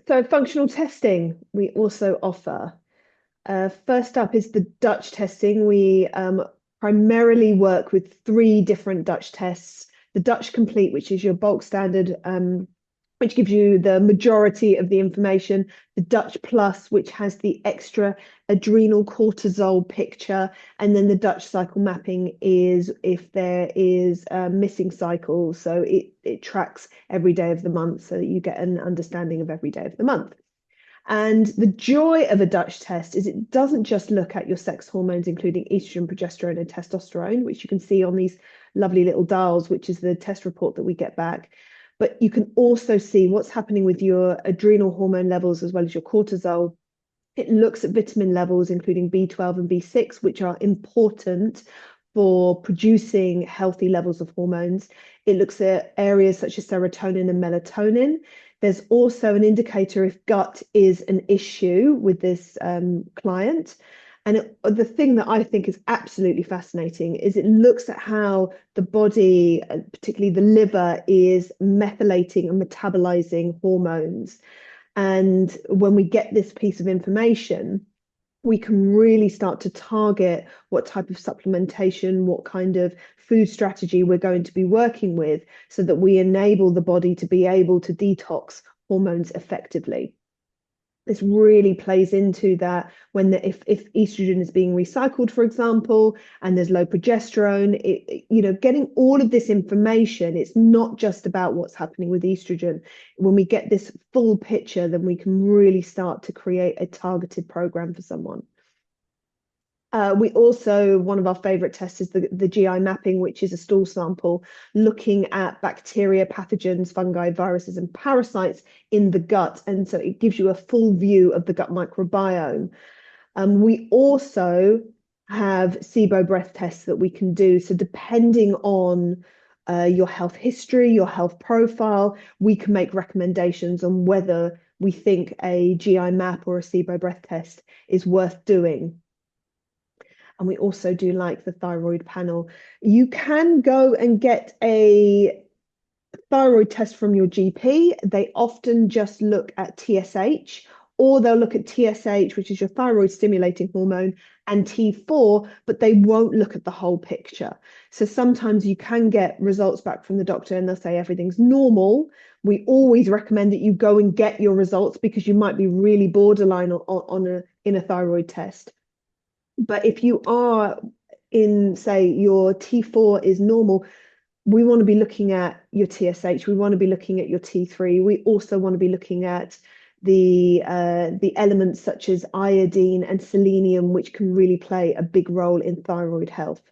So functional testing we also offer. First up is the Dutch testing. We primarily work with three different Dutch tests. The Dutch Complete, which is your bulk standard, which gives you the majority of the information. The Dutch Plus, which has the extra adrenal cortisol picture. And then the Dutch cycle mapping is if there is a missing cycle. So it tracks every day of the month so that you get an understanding of every day of the month. And the joy of a Dutch test is it doesn't just look at your sex hormones, including estrogen, progesterone, and testosterone, which you can see on these lovely little dials, which is the test report that we get back. But you can also see what's happening with your adrenal hormone levels as well as your cortisol. It looks at vitamin levels, including B12 and B6, which are important for producing healthy levels of hormones. It looks at areas such as serotonin and melatonin. There's also an indicator if gut is an issue with this client. And the thing that I think is absolutely fascinating is it looks at how the body, particularly the liver, is methylating and metabolizing hormones. And when we get this piece of information, we can really start to target what type of supplementation, what kind of food strategy we're going to be working with so that we enable the body to be able to detox hormones effectively. This really plays into that when if estrogen is being recycled, for example, and there's low progesterone, getting all of this information, it's not just about what's happening with estrogen. When we get this full picture, then we can really start to create a targeted program for someone. We also, one of our favorite tests is the GI mapping, which is a stool sample looking at bacteria, pathogens, fungi, viruses, and parasites in the gut. And so it gives you a full view of the gut microbiome. We also have SIBO breath tests that we can do. So depending on your health history, your health profile, we can make recommendations on whether we think a GI map or a SIBO breath test is worth doing. And we also do like the thyroid panel. You can go and get a thyroid test from your GP. They often just look at TSH, or they'll look at TSH, which is your thyroid stimulating hormone, and T4, but they won't look at the whole picture. So sometimes you can get results back from the doctor and they'll say everything's normal. We always recommend that you go and get your results because you might be really borderline in a thyroid test. But if you are in, say, your T4 is normal, we want to be looking at your TSH. We want to be looking at your T3. We also want to be looking at the elements such as iodine and selenium, which can really play a big role in thyroid health.